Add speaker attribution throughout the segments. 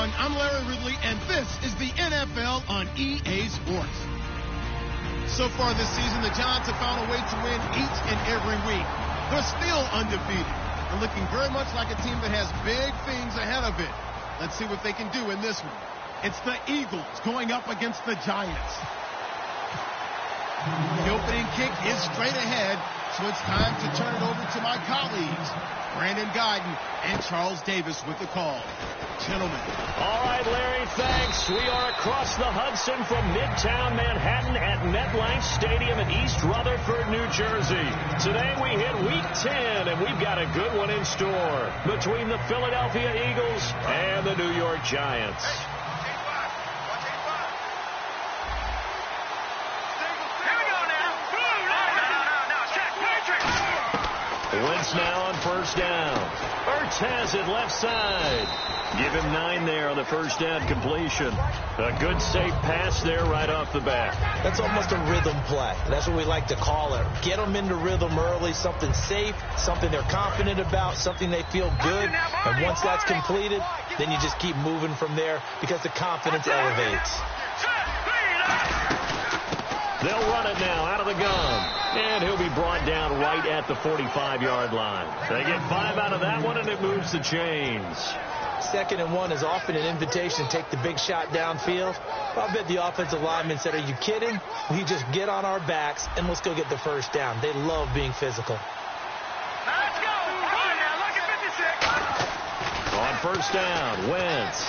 Speaker 1: everyone. I'm Larry Ridley, and this is the NFL on EA Sports. So far this season, the Giants have found a way to win each and every week. They're still undefeated and looking very much like a team that has big things ahead of it. Let's see what they can do in this one. It's the Eagles going up against the Giants. The opening kick is straight ahead, so it's time to turn it over to my colleagues, Brandon Guyton and Charles Davis with the call. Gentlemen.
Speaker 2: All right, Larry, thanks. We are across the Hudson from Midtown Manhattan at MetLife Stadium in East Rutherford, New Jersey. Today we hit Week 10, and we've got a good one in store between the Philadelphia Eagles and the New York Giants. Wentz now on first down. Ertz has it left side. Give him 9 there on the first down completion. A good safe pass there right off the bat.
Speaker 3: That's almost a rhythm play. That's what we like to call it. Get them into rhythm early, something safe, something they're confident about, something they feel good. And once that's completed, then you just keep moving from there because the confidence elevates.
Speaker 2: They'll run it now out of the gun. And he'll be brought down right at the 45-yard line. They get 5 out of that one, and it moves the chains.
Speaker 3: 2nd and 1 is often an invitation to take the big shot downfield. I bet the offensive lineman said, are you kidding? We just get on our backs, and let's go get the first down. They love being physical.
Speaker 4: Let's go. Come on now, look at 56.
Speaker 2: On first down, Wentz.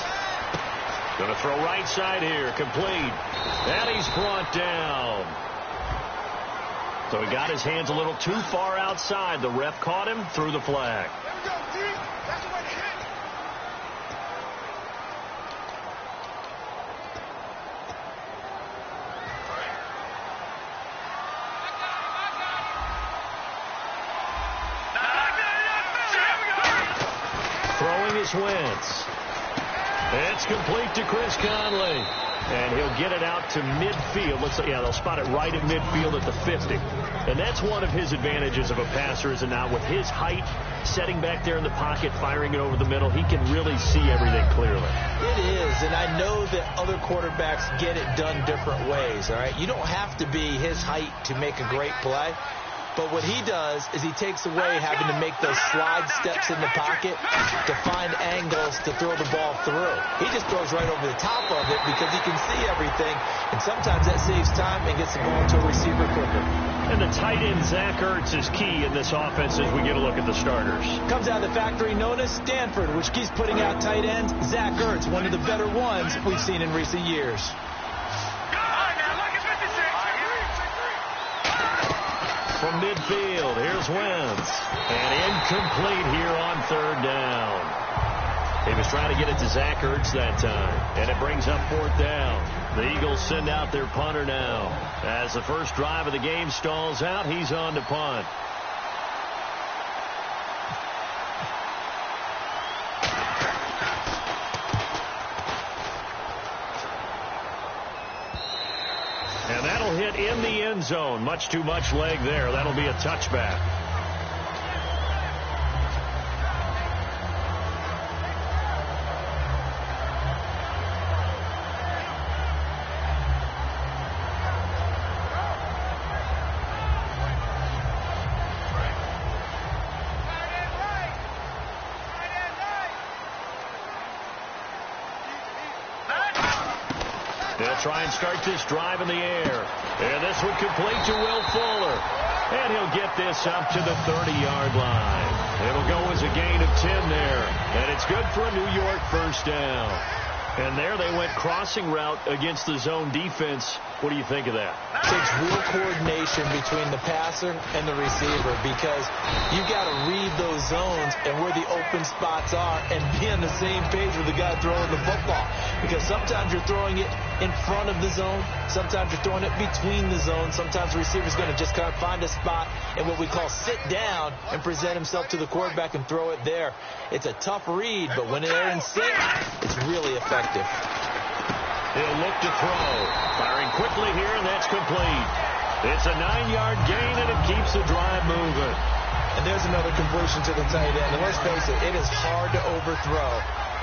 Speaker 2: Going to throw right side here, complete. And he's brought down. So he got his hands a little too far outside. The ref caught him, threw the flag.
Speaker 4: There we go, D. That's the way to hit.
Speaker 2: Throwing is Wentz. It's complete to Chris Conley. And he'll get it out to midfield. Looks like, yeah, they'll spot it right at midfield at the 50. And that's one of his advantages of a passer, is it not? With his height, setting back there in the pocket, firing it over the middle, he can really see everything clearly.
Speaker 3: It is, and I know that other quarterbacks get it done different ways, all right? You don't have to be his height to make a great play. But what he does is he takes away having to make those slide steps in the pocket to find angles to throw the ball through. He just throws right over the top of it because he can see everything, and sometimes that saves time and gets the ball to a receiver quicker.
Speaker 2: And the tight end, Zach Ertz, is key in this offense as we get a look at the starters.
Speaker 3: Comes out of the factory known as Stanford, which keeps putting out tight ends. Zach Ertz, one of the better ones we've seen in recent years.
Speaker 2: From midfield, here's Wentz. And incomplete here on 3rd down. He was trying to get it to Zach Ertz that time. And it brings up 4th down. The Eagles send out their punter now. As the first drive of the game stalls out, he's on to punt. And that'll hit in the end zone. Much too much leg there. That'll be a touchback. They'll try and start this drive in the air. And this one complete to Will Fuller. And he'll get this up to the 30-yard line. It'll go as a gain of 10 there. And it's good for a New York first down. And there they went crossing route against the zone defense. What do you think of that?
Speaker 3: It takes real coordination between the passer and the receiver because you got to read those zones and where the open spots are and be on the same page with the guy throwing the football. Because sometimes you're throwing it in front of the zone. Sometimes you're throwing it between the zones. Sometimes the receiver's going to just kind of find a spot and what we call sit down and present himself to the quarterback and throw it there. It's a tough read, but when they're in sync, it's really effective.
Speaker 2: He'll look to throw. Firing quickly here, and that's complete. It's a 9-yard gain, and it keeps the drive moving.
Speaker 3: And there's another completion to the tight end. And let's face it, it is hard to overthrow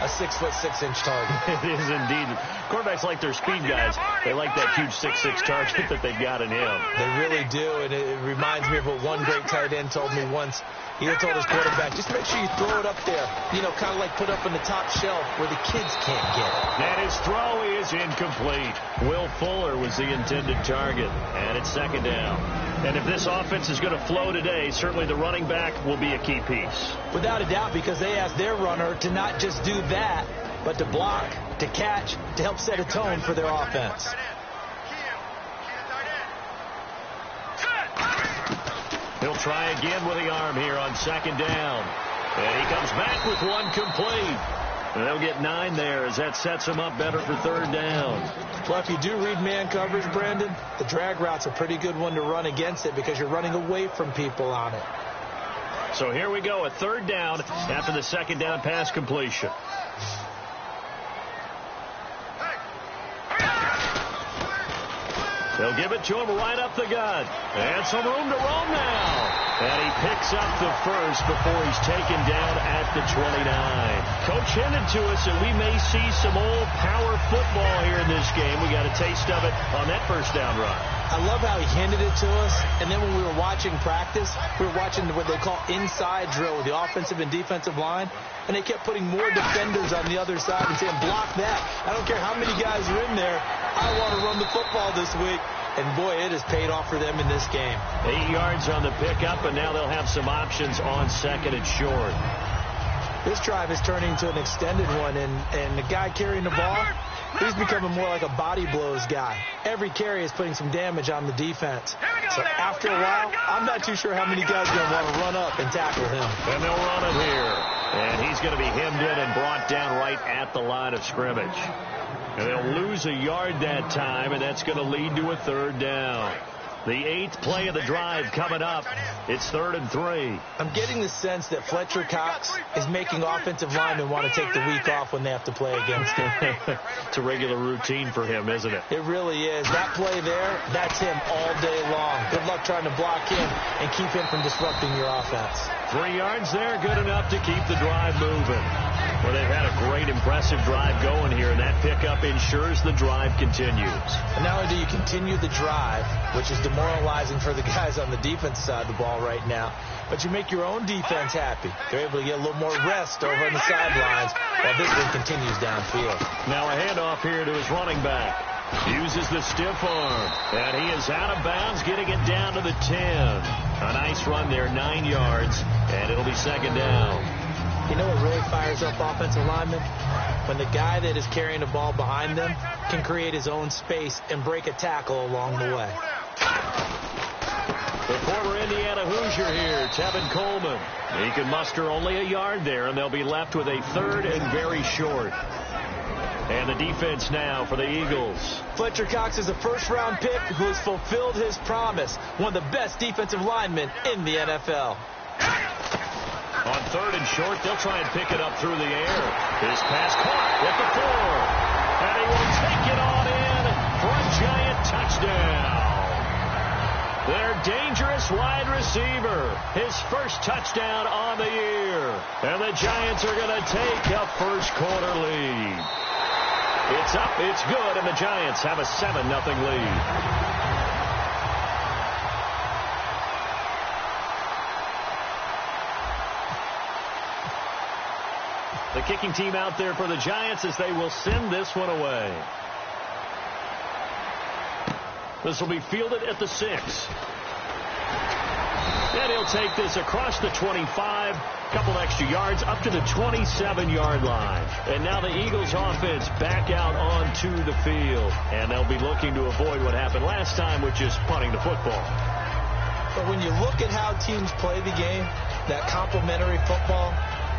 Speaker 3: a 6'6" target.
Speaker 2: It is indeed. Quarterbacks like their speed guys. They like that huge 6'6" target that they've got in him.
Speaker 3: They really do, and it reminds me of what one great tight end told me once. He told his quarterback, just make sure you throw it up there, kind of like put up on the top shelf where the kids can't get it.
Speaker 2: And his throw is incomplete. Will Fuller was the intended target, and it's second down. And if this offense is going to flow today, certainly the running back will be a key piece.
Speaker 3: Without a doubt, because they asked their runner to not just do that, but to block, to catch, to help set a tone for their offense.
Speaker 2: He'll try again with the arm here on second down. And he comes back with one complete. And they'll get 9 there as that sets him up better for third down.
Speaker 3: Well, if you do read man coverage, Brandon, the drag route's a pretty good one to run against it because you're running away from people on it.
Speaker 2: So here we go, a third down after the second down pass completion. They'll give it to him right up the gut. And some room to roam now. And he picks up the first before he's taken down at the 29. Coach hinted to us that we may see some old power football here in this game. We got a taste of it on that first down run.
Speaker 3: I love how he hinted it to us. And then when we were watching practice, we were watching what they call inside drill with the offensive and defensive line. And they kept putting more defenders on the other side and saying, block that. I don't care how many guys are in there. I want to run the football this week. And, boy, it has paid off for them in this game.
Speaker 2: 8 yards on the pickup, and now they'll have some options on second and short.
Speaker 3: This drive is turning into an extended one, and the guy carrying the ball, he's becoming more like a body blows guy. Every carry is putting some damage on the defense. So after a while, I'm not too sure how many guys are going to want to run up and tackle him.
Speaker 2: And they'll run it here. And he's going to be hemmed in and brought down right at the line of scrimmage. And they'll lose a yard that time, and that's going to lead to a third down. The 8th play of the drive coming up. It's 3rd and 3.
Speaker 3: I'm getting the sense that Fletcher Cox is making offensive linemen want to take the week off when they have to play against him.
Speaker 2: It's a regular routine for him, isn't it?
Speaker 3: It really is. That play there, that's him all day long. Good luck trying to block him and keep him from disrupting your offense.
Speaker 2: 3 yards there, good enough to keep the drive moving. Well, they've had a great, impressive drive going here, and that pickup ensures the drive continues.
Speaker 3: And not only do you continue the drive, which is demoralizing for the guys on the defense side of the ball right now, but you make your own defense happy. They're able to get a little more rest over on the sidelines while this one continues downfield.
Speaker 2: Now a handoff here to his running back. Uses the stiff arm, and he is out of bounds, getting it down to the 10. A nice run there, 9 yards, and it'll be second down.
Speaker 3: You know what really fires up offensive linemen? When the guy that is carrying the ball behind them can create his own space and break a tackle along the way.
Speaker 2: The former Indiana Hoosier here, Tevin Coleman. He can muster only a yard there, and they'll be left with a 3rd and very short. And the defense now for the Eagles.
Speaker 3: Fletcher Cox is a first-round pick who has fulfilled his promise. One of the best defensive linemen in the NFL.
Speaker 2: On 3rd and short, they'll try and pick it up through the air. His pass caught at the 4. And he will take it on in for a Giant touchdown. Their dangerous wide receiver. His first touchdown on the year. And the Giants are going to take a first quarter lead. It's up, it's good, and the Giants have a 7-0 lead. The kicking team out there for the Giants as they will send this one away. This will be fielded at the 6. And he'll take this across the 25, couple extra yards up to the 27-yard line. And now the Eagles offense back out onto the field. And they'll be looking to avoid what happened last time, which is punting the football.
Speaker 3: But when you look at how teams play the game, that complementary football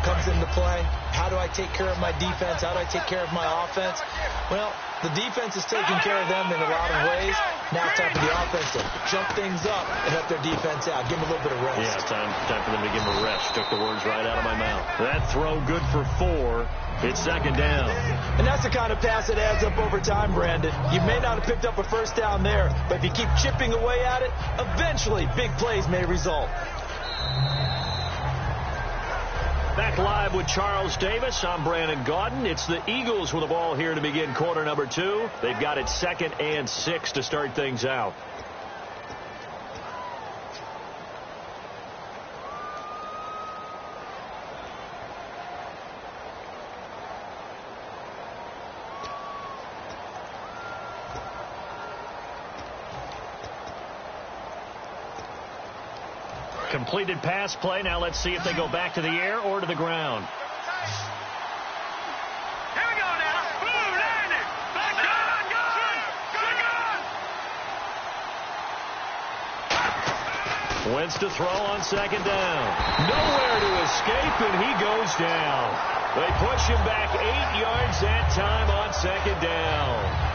Speaker 3: comes into play. How do I take care of my defense? How do I take care of my offense? Well, the defense is taking care of them in a lot of ways. Now it's time for the offense to jump things up and help their defense out. Give them a little bit of rest.
Speaker 2: Yeah, time for them to give them a rest. Took the words right out of my mouth. That throw good for 4. It's second down.
Speaker 3: And that's the kind of pass that adds up over time, Brandon. You may not have picked up a first down there, but if you keep chipping away at it, eventually big plays may result.
Speaker 2: Back live with Charles Davis. I'm Brandon Gaudin. It's the Eagles with the ball here to begin quarter number 2. They've got it 2nd and 6 to start things out. Completed pass play. Now let's see if they go back to the air or to the ground.
Speaker 4: Here we go now. Boom, landed. Back on.
Speaker 2: Wentz to throw on 2nd down. Nowhere to escape, and he goes down. They push him back 8 yards that time on 2nd down.